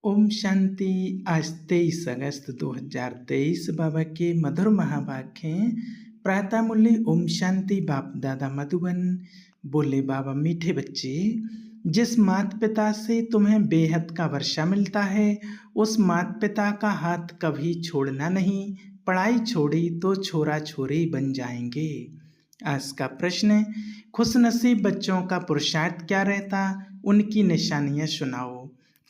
ओम शांति। आज 23 अगस्त 2023 बाबा के मधुर महावाक्य हैं। प्रातः मुरली ओम शांति। बाप दादा मधुबन। बोले बाबा, मीठे बच्चे, जिस माता पिता से तुम्हें बेहद का वर्षा मिलता है उस माता पिता का हाथ कभी छोड़ना नहीं। पढ़ाई छोड़ी तो छोरा छोरी बन जाएंगे। आज का प्रश्न है, खुशनसीब बच्चों का पुरुषार्थ क्या रहता, उनकी निशानियां सुनाओ।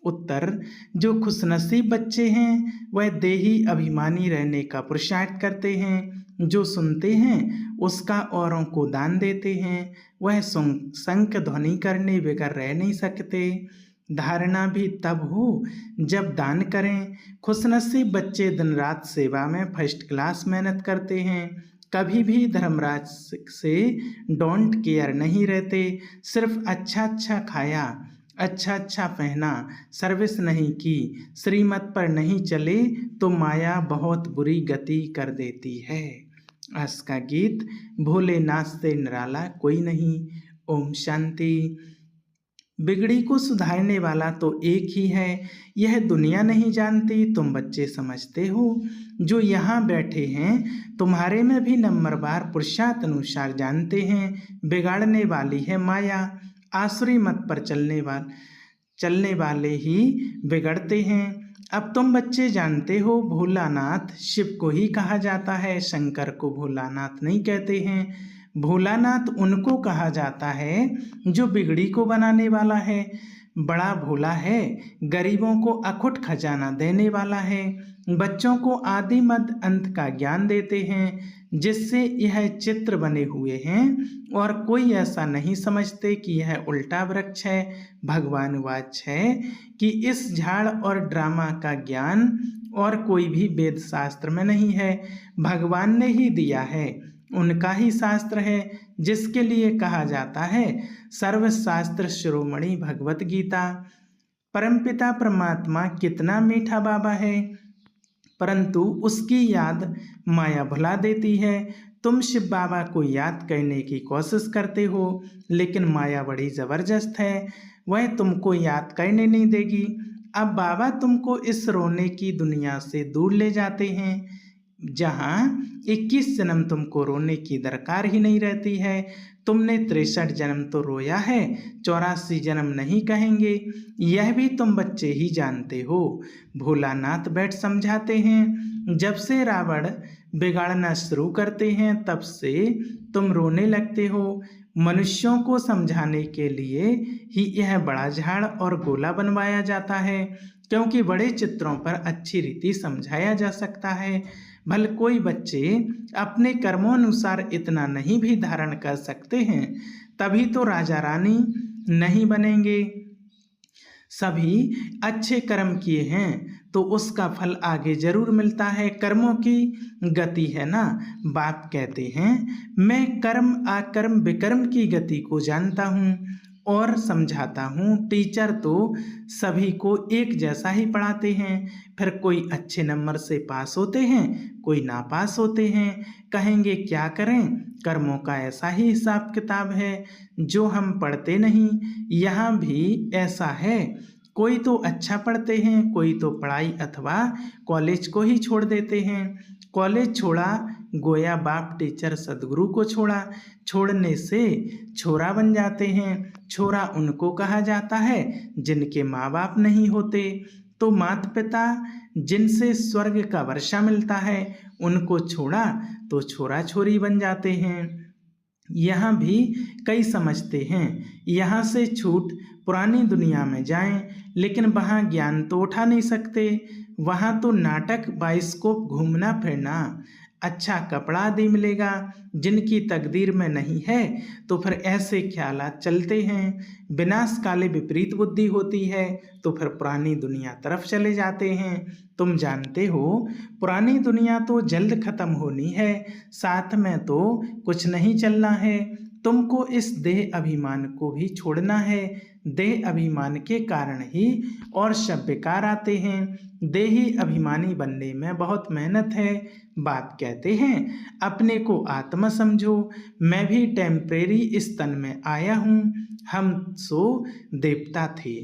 उत्तर, जो खुशनसीब बच्चे हैं वह देही अभिमानी रहने का पुरुषार्थ करते हैं, जो सुनते हैं उसका औरों को दान देते हैं, वह शंख ध्वनि करने बगैर रह नहीं सकते। धारणा भी तब हो जब दान करें। खुशनसीब बच्चे दिन रात सेवा में फर्स्ट क्लास मेहनत करते हैं, कभी भी धर्मराज से डोंट केयर नहीं रहते। सिर्फ अच्छा अच्छा खाया, अच्छा अच्छा पहना, सर्विस नहीं की, श्रीमत पर नहीं चले तो माया बहुत बुरी गति कर देती है। आज का गीत, भोलेनाथ से निराला कोई नहीं। ओम शांति। बिगड़ी को सुधारने वाला तो एक ही है, यह दुनिया नहीं जानती, तुम बच्चे समझते हो। जो यहाँ बैठे हैं तुम्हारे में भी नंबरवार पुरुषार्थ अनुसार जानते हैं। बिगाड़ने वाली है माया, आसुरी मत पर चलने वाले ही बिगड़ते हैं। अब तुम बच्चे जानते हो, भोलानाथ शिव को ही कहा जाता है, शंकर को भोलानाथ नहीं कहते हैं। भोलानाथ उनको कहा जाता है जो बिगड़ी को बनाने वाला है। बड़ा भोला है, गरीबों को अखुट खजाना देने वाला है। बच्चों को आदि मध्य अंत का ज्ञान देते हैं, जिससे यह चित्र बने हुए हैं और कोई ऐसा नहीं समझते कि यह उल्टा वृक्ष है। भगवान वाच है कि इस झाड़ और ड्रामा का ज्ञान और कोई भी वेद शास्त्र में नहीं है, भगवान ने ही दिया है, उनका ही शास्त्र है, जिसके लिए कहा जाता है सर्वशास्त्र शिरोमणि भगवत गीता। परमपिता परमात्मा कितना मीठा बाबा है, परंतु उसकी याद माया भुला देती है। तुम शिव बाबा को याद करने की कोशिश करते हो, लेकिन माया बड़ी जबरदस्त है, वह तुमको याद करने नहीं देगी। अब बाबा तुमको इस रोने की दुनिया से दूर ले जाते हैं, जहाँ 21 जन्म तुमको रोने की दरकार ही नहीं रहती है। तुमने 63 जन्म तो रोया है, 84 जन्म नहीं कहेंगे, यह भी तुम बच्चे ही जानते हो। भोलानाथ बैठ समझाते हैं, जब से रावण बिगाड़ना शुरू करते हैं तब से तुम रोने लगते हो। मनुष्यों को समझाने के लिए ही यह बड़ा झाड़ और गोला बनवाया जाता है, क्योंकि बड़े चित्रों पर अच्छी रीति समझाया जा सकता है। भले कोई बच्चे अपने कर्मों अनुसार इतना नहीं भी धारण कर सकते हैं, तभी तो राजा रानी नहीं बनेंगे। सभी अच्छे कर्म किए हैं तो उसका फल आगे जरूर मिलता है। कर्मों की गति है ना। बाप कहते हैं, मैं कर्म आकर्म विकर्म की गति को जानता हूँ और समझाता हूँ। टीचर तो सभी को एक जैसा ही पढ़ाते हैं, फिर कोई अच्छे नंबर से पास होते हैं, कोई नापास होते हैं। कहेंगे क्या करें, कर्मों का ऐसा ही हिसाब किताब है जो हम पढ़ते नहीं। यहाँ भी ऐसा है, कोई तो अच्छा पढ़ते हैं, कोई तो पढ़ाई अथवा कॉलेज को ही छोड़ देते हैं। कॉलेज छोड़ा गोया बाप टीचर सदगुरु को छोड़ा, छोड़ने से छोरा बन जाते हैं। छोरा उनको कहा जाता है जिनके माँ बाप नहीं होते। तो माता पिता जिनसे स्वर्ग का वर्षा मिलता है उनको छोड़ा तो छोरा छोरी बन जाते हैं। यहाँ भी कई समझते हैं यहाँ से छूट पुरानी दुनिया में जाएं, लेकिन वहाँ ज्ञान तो उठा नहीं सकते। वहाँ तो नाटक बाइस्कोप घूमना फिरना, अच्छा कपड़ा आदि मिलेगा। जिनकी तकदीर में नहीं है तो फिर ऐसे ख्यालात चलते हैं। विनाश काले विपरीत बुद्धि होती है तो फिर पुरानी दुनिया तरफ चले जाते हैं। तुम जानते हो पुरानी दुनिया तो जल्द खत्म होनी है, साथ में तो कुछ नहीं चलना है। तुमको इस देह अभिमान को भी छोड़ना है। देह अभिमान के कारण ही और सब बेकार आते हैं। देही अभिमानी बनने में बहुत मेहनत है। बाप कहते हैं, अपने को आत्मा समझो, मैं भी टेम्परेरी इस तन में आया हूँ। हम सो देवता थे,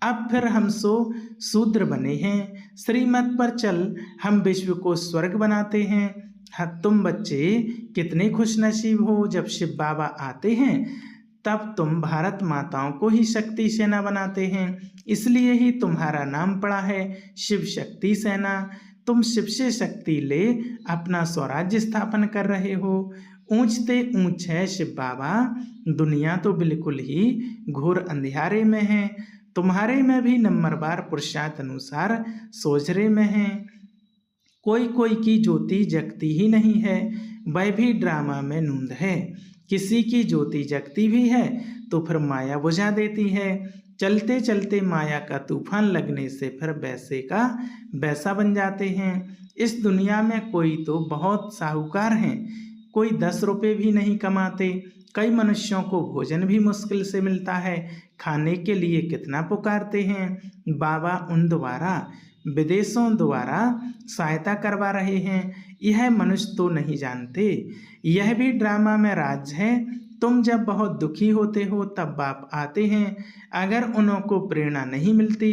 अब फिर हम सो शूद्र बने हैं, श्रीमत पर चल हम विश्व को स्वर्ग बनाते हैं। हाँ, तुम बच्चे कितने खुशनसीब हो, जब शिव बाबा आते हैं तब तुम भारत माताओं को ही शक्ति सेना बनाते हैं, इसलिए ही तुम्हारा नाम पड़ा है शिव शक्ति सेना। तुम शिव से शक्ति ले अपना स्वराज्य स्थापन कर रहे हो। ऊंचते ऊंच है शिव बाबा, दुनिया तो बिल्कुल ही घोर अंधियारे में है। तुम्हारे में भी नंबरवार पुरुषार्थ अनुसार सोजरे में है। कोई कोई की ज्योति जगती ही नहीं है, वह भी ड्रामा में नूंद है। किसी की ज्योति जगती भी है तो फिर माया बुझा देती है। चलते चलते माया का तूफान लगने से फिर वैसे का वैसा बन जाते हैं। इस दुनिया में कोई तो बहुत साहूकार हैं, कोई 10 रुपये भी नहीं कमाते। कई मनुष्यों को भोजन भी मुश्किल से मिलता है, खाने के लिए कितना पुकारते हैं। बाबा उन द्वारा विदेशों द्वारा सहायता करवा रहे हैं, यह मनुष्य तो नहीं जानते। यह भी ड्रामा में राज है। तुम जब बहुत दुखी होते हो तब बाप आते हैं, अगर उनको प्रेरणा नहीं मिलती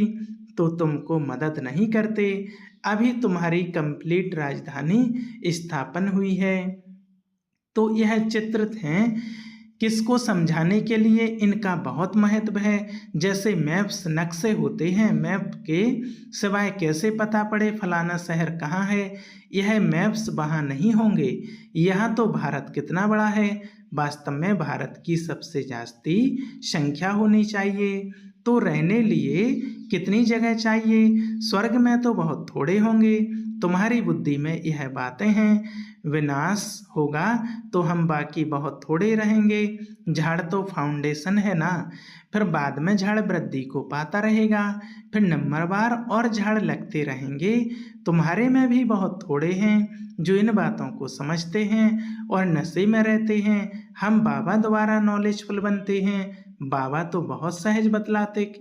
तो तुमको मदद नहीं करते। अभी तुम्हारी कंप्लीट राजधानी स्थापन हुई है। तो यह चित्रित हैं, किसको समझाने के लिए इनका बहुत महत्व है। जैसे मैप्स नक्शे होते हैं, मैप के सिवाय कैसे पता पड़े फलाना शहर कहाँ है, यह मैप्स वहाँ नहीं होंगे। यहाँ तो भारत कितना बड़ा है, वास्तव में भारत की सबसे जास्ती संख्या होनी चाहिए। तो रहने लिए कितनी जगह चाहिए, स्वर्ग में तो बहुत थोड़े होंगे। तुम्हारी बुद्धि में यह बातें हैं, विनाश होगा तो हम बाकी बहुत थोड़े रहेंगे। झाड़ तो फाउंडेशन है ना, फिर बाद में झाड़ वृद्धि को पाता रहेगा, फिर नंबरवार और झाड़ लगते रहेंगे। तुम्हारे में भी बहुत थोड़े हैं जो इन बातों को समझते हैं और नशे में रहते हैं। हम बाबा द्वारा नॉलेजफुल बनते हैं। बाबा तो बहुत सहज बतलाते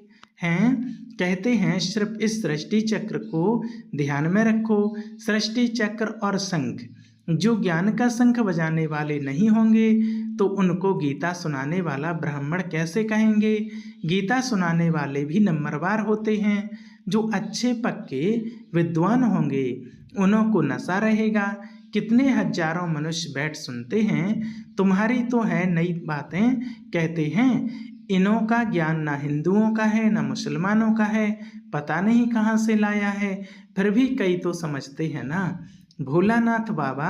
हैं, कहते हैं सिर्फ इस सृष्टि चक्र को ध्यान में रखो। सृष्टि चक्र और शंख, जो ज्ञान का शंख बजाने वाले नहीं होंगे तो उनको गीता सुनाने वाला ब्राह्मण कैसे कहेंगे। गीता सुनाने वाले भी नंबरवार होते हैं। जो अच्छे पक्के विद्वान होंगे उनको नशा रहेगा। कितने हजारों मनुष्य बैठ सुनते हैं। तुम्हारी तो है नई बातें, कहते हैं इनों का ज्ञान ना हिंदुओं का है ना मुसलमानों का है, पता नहीं कहाँ से लाया है। फिर भी कई तो समझते हैं ना। भोलानाथ बाबा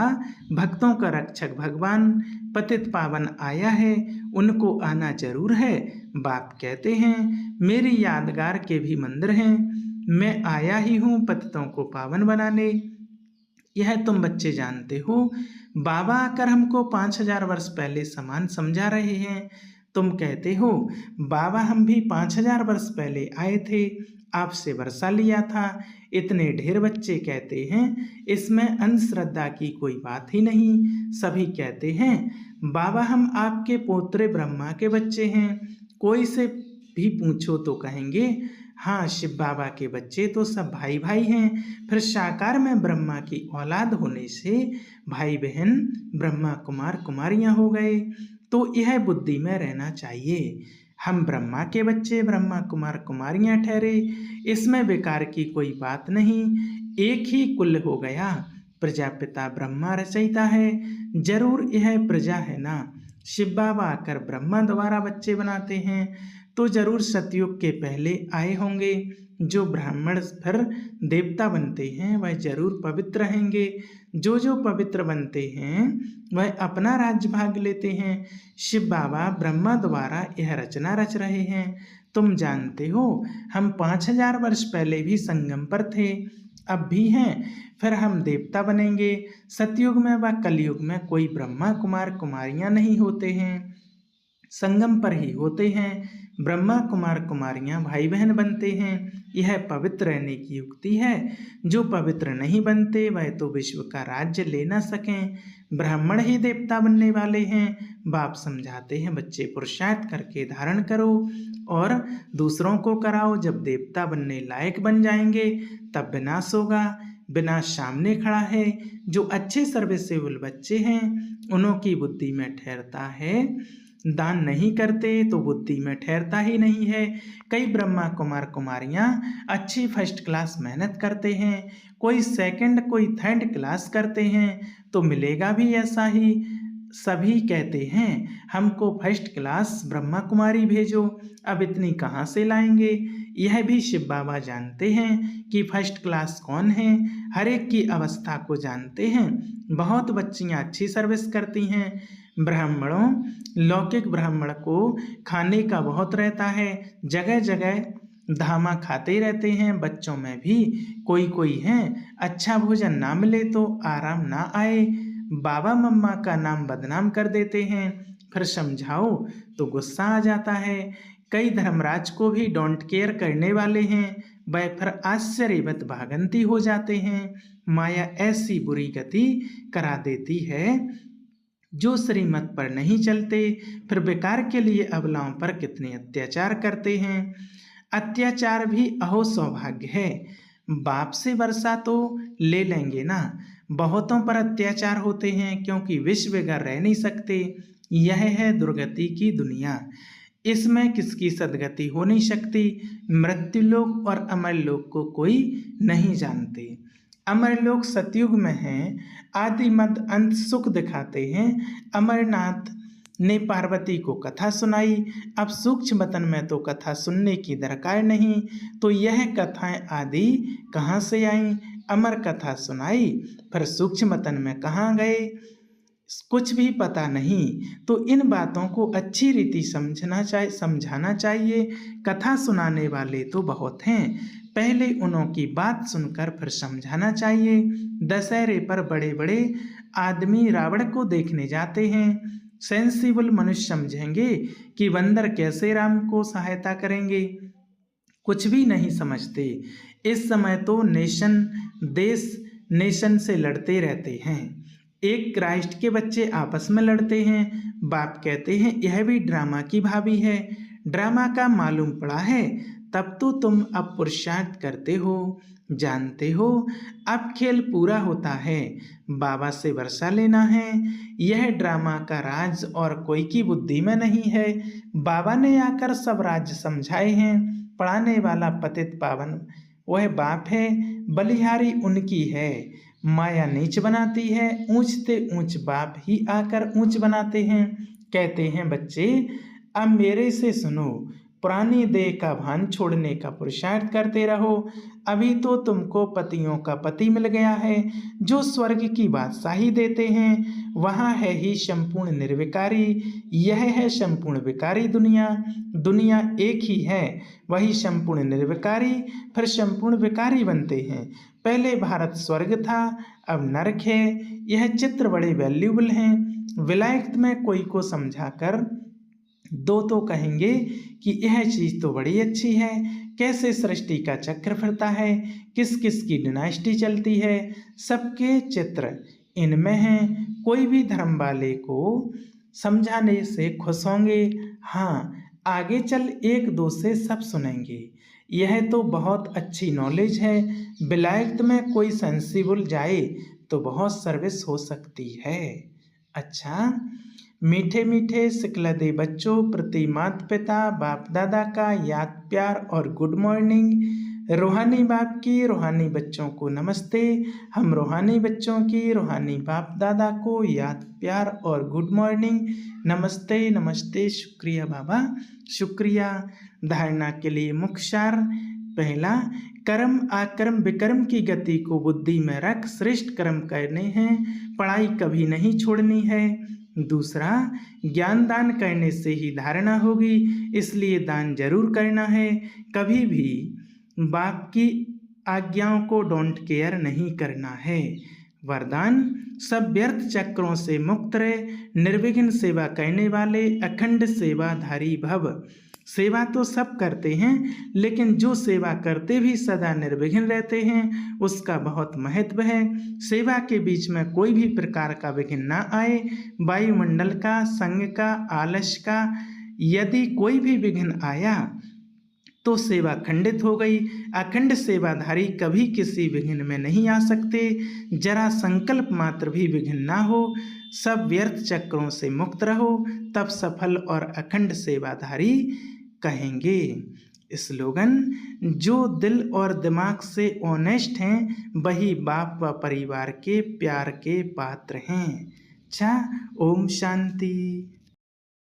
भक्तों का रक्षक भगवान पतित पावन आया है, उनको आना जरूर है। बाप कहते हैं मेरी यादगार के भी मंदिर हैं, मैं आया ही हूँ पतितों को पावन बनाने। यह तुम बच्चे जानते हो। बाबा आकर हमको 5000 वर्ष पहले समान समझा रहे हैं। तुम कहते हो बाबा हम भी 5000 वर्ष पहले आए थे, आपसे वर्षा लिया था। इतने ढेर बच्चे कहते हैं इसमें अंधश्रद्धा की कोई बात ही नहीं। सभी कहते हैं बाबा हम आपके पोत्रे ब्रह्मा के बच्चे हैं। कोई से भी पूछो तो कहेंगे हाँ शिव बाबा के बच्चे तो सब भाई भाई हैं। फिर साकार में ब्रह्मा की औलाद होने से भाई बहन ब्रह्मा कुमार कुमारियाँ हो गए। तो यह बुद्धि में रहना चाहिए, हम ब्रह्मा के बच्चे ब्रह्मा कुमार कुमारियाँ ठहरे, इसमें विकार की कोई बात नहीं। एक ही कुल हो गया, प्रजापिता ब्रह्मा रचयिता है, जरूर यह प्रजा है ना। शिव बाबा आकर ब्रह्मा द्वारा बच्चे बनाते हैं तो जरूर सतयुग के पहले आए होंगे। जो ब्राह्मण फिर देवता बनते हैं वह जरूर पवित्र रहेंगे। जो पवित्र बनते हैं वह अपना राज्य भाग लेते हैं। शिव बाबा ब्रह्मा द्वारा यह रचना रच रहे हैं। तुम जानते हो हम 5000 वर्ष पहले भी संगम पर थे, अब भी हैं, फिर हम देवता बनेंगे। सतयुग में व कलयुग में कोई ब्रह्मा कुमार कुमारियाँ नहीं होते हैं, संगम पर ही होते हैं। ब्रह्मा कुमार कुमारियाँ भाई बहन बनते हैं, यह पवित्र रहने की युक्ति है। जो पवित्र नहीं बनते वह तो विश्व का राज्य ले न सकें। ब्राह्मण ही देवता बनने वाले हैं। बाप समझाते हैं बच्चे पुरुषार्थ करके धारण करो और दूसरों को कराओ। जब देवता बनने लायक बन जाएंगे तब विनाश होगा। विनाश सामने खड़ा है। जो अच्छे सर्विसेबल बच्चे हैं उन्हों की बुद्धि में ठहरता है दान नहीं करते तो बुद्धि में ठहरता ही नहीं है। कई ब्रह्मा कुमार कुमारियाँ अच्छी फर्स्ट क्लास मेहनत करते हैं, कोई सेकंड कोई थर्ड क्लास करते हैं, तो मिलेगा भी ऐसा ही। सभी कहते हैं हमको फर्स्ट क्लास ब्रह्मा कुमारी भेजो, अब इतनी कहाँ से लाएंगे। यह भी शिव बाबा जानते हैं कि फर्स्ट क्लास कौन है, हर एक की अवस्था को जानते हैं। बहुत बच्चियाँ अच्छी सर्विस करती हैं। ब्राह्मणों, लौकिक ब्राह्मण को खाने का बहुत रहता है, जगह जगह धामा खाते रहते हैं। बच्चों में भी कोई कोई हैं अच्छा भोजन ना मिले तो आराम ना आए, बाबा मम्मा का नाम बदनाम कर देते हैं, फिर समझाओ तो गुस्सा आ जाता है। कई धर्मराज को भी डोंट केयर करने वाले हैं, वह फिर आश्चर्यवत भागंती हो जाते हैं। माया ऐसी बुरी गति करा देती है, जो श्रीमत पर नहीं चलते फिर बेकार के लिए अबलाओं पर कितने अत्याचार करते हैं। अत्याचार भी अहो सौभाग्य है, बाप से वर्षा तो ले लेंगे ना। बहुतों पर अत्याचार होते हैं क्योंकि विश्व बगैर रह नहीं सकते। यह है दुर्गति की दुनिया, इसमें किसकी सदगति हो नहीं सकती। मृत्युलोक और अमरलोक को कोई नहीं जानते। अमरलोक सतयुग में है, आदि मध्य अंत सुख दिखाते हैं। अमरनाथ ने पार्वती को कथा सुनाई, अब सूक्ष्म वतन में तो कथा सुनने की दरकार नहीं, तो यह कथाएं आदि कहाँ से आई। अमर कथा सुनाई फिर सूक्ष्म वतन में कहाँ गए, कुछ भी पता नहीं। तो इन बातों को अच्छी रीति समझाना चाहिए। कथा सुनाने वाले तो बहुत हैं, पहले उन्हों की बात सुनकर फिर समझाना चाहिए। दशहरे पर बड़े बड़े आदमी रावण को देखने जाते हैं, सेंसिबल मनुष्य समझेंगे कि बंदर कैसे राम को सहायता करेंगे, कुछ भी नहीं समझते। इस समय तो देश नेशन से लड़ते रहते हैं। एक क्राइस्ट के बच्चे आपस में लड़ते हैं, बाप कहते हैं यह भी ड्रामा की भाभी है, ड्रामा का मालूम पड़ा है तब तो तुम अब पुरुषार्थ करते हो, जानते हो अब खेल पूरा होता है, बाबा से वर्षा लेना है। यह ड्रामा का राज और कोई की बुद्धि में नहीं है। बाबा ने आकर सब राज्य समझाए हैं, पढ़ाने वाला पतित पावन वह बाप है, बलिहारी उनकी है। माया नीच बनाती है, ऊंचते ऊंच बाप ही आकर ऊंच बनाते हैं। कहते हैं बच्चे अब मेरे से सुनो, पुरानी देह का भान छोड़ने का पुरुषार्थ करते रहो। अभी तो तुमको पतियों का पति मिल गया है, जो स्वर्ग की बादशाही देते हैं। वहाँ है ही संपूर्ण निर्विकारी, यह है संपूर्ण विकारी दुनिया। दुनिया एक ही है, वही संपूर्ण निर्विकारी फिर संपूर्ण विकारी बनते हैं। पहले भारत स्वर्ग था, अब नरक है। यह चित्र बड़े वैल्यूबल हैं, विलायत में कोई को समझाकर दो तो कहेंगे कि यह चीज़ तो बड़ी अच्छी है, कैसे सृष्टि का चक्र फिरता है, किस किस की डिनास्टी चलती है, सबके चित्र इनमें हैं। कोई भी धर्म वाले को समझाने से खुश होंगे। हाँ, आगे चल एक दो से सब सुनेंगे। यह तो बहुत अच्छी नॉलेज है, विलायत में कोई सेंसिबल जाए तो बहुत सर्विस हो सकती है। अच्छा, मीठे मीठे सिकलदे बच्चों प्रति माता पिता बाप दादा का याद प्यार और गुड मॉर्निंग। रूहानी बाप की रूहानी बच्चों को नमस्ते। हम रूहानी बच्चों की रूहानी बाप दादा को याद प्यार और गुड मॉर्निंग। नमस्ते नमस्ते, शुक्रिया बाबा शुक्रिया। धारणा के लिए मुख्य सार, पहला, कर्म आकर्म विकर्म की गति को बुद्धि में रख श्रेष्ठ कर्म करने हैं, पढ़ाई कभी नहीं छोड़नी है। दूसरा, ज्ञान दान करने से ही धारणा होगी, इसलिए दान जरूर करना है। कभी भी बाप की आज्ञाओं को डोंट केयर नहीं करना है। वरदान, सब व्यर्थ चक्रों से मुक्त रहे, निर्विघ्न सेवा करने वाले अखंड सेवाधारी भव। सेवा तो सब करते हैं, लेकिन जो सेवा करते भी सदा निर्विघ्न रहते हैं उसका बहुत महत्व है। सेवा के बीच में कोई भी प्रकार का विघ्न ना आए, वायुमंडल का, संग का, आलस्य का। यदि कोई भी विघ्न आया तो सेवा खंडित हो गई। अखंड सेवाधारी कभी किसी विघ्न में नहीं आ सकते। जरा संकल्प मात्र भी विघ्न ना हो, सब व्यर्थ चक्रों से मुक्त रहो, तब सफल और अखंड सेवाधारी कहेंगे। स्लोगन: जो दिल और दिमाग से ऑनेस्ट हैं वही बाप व परिवार के प्यार के पात्र हैं। अच्छा, ओम शांति।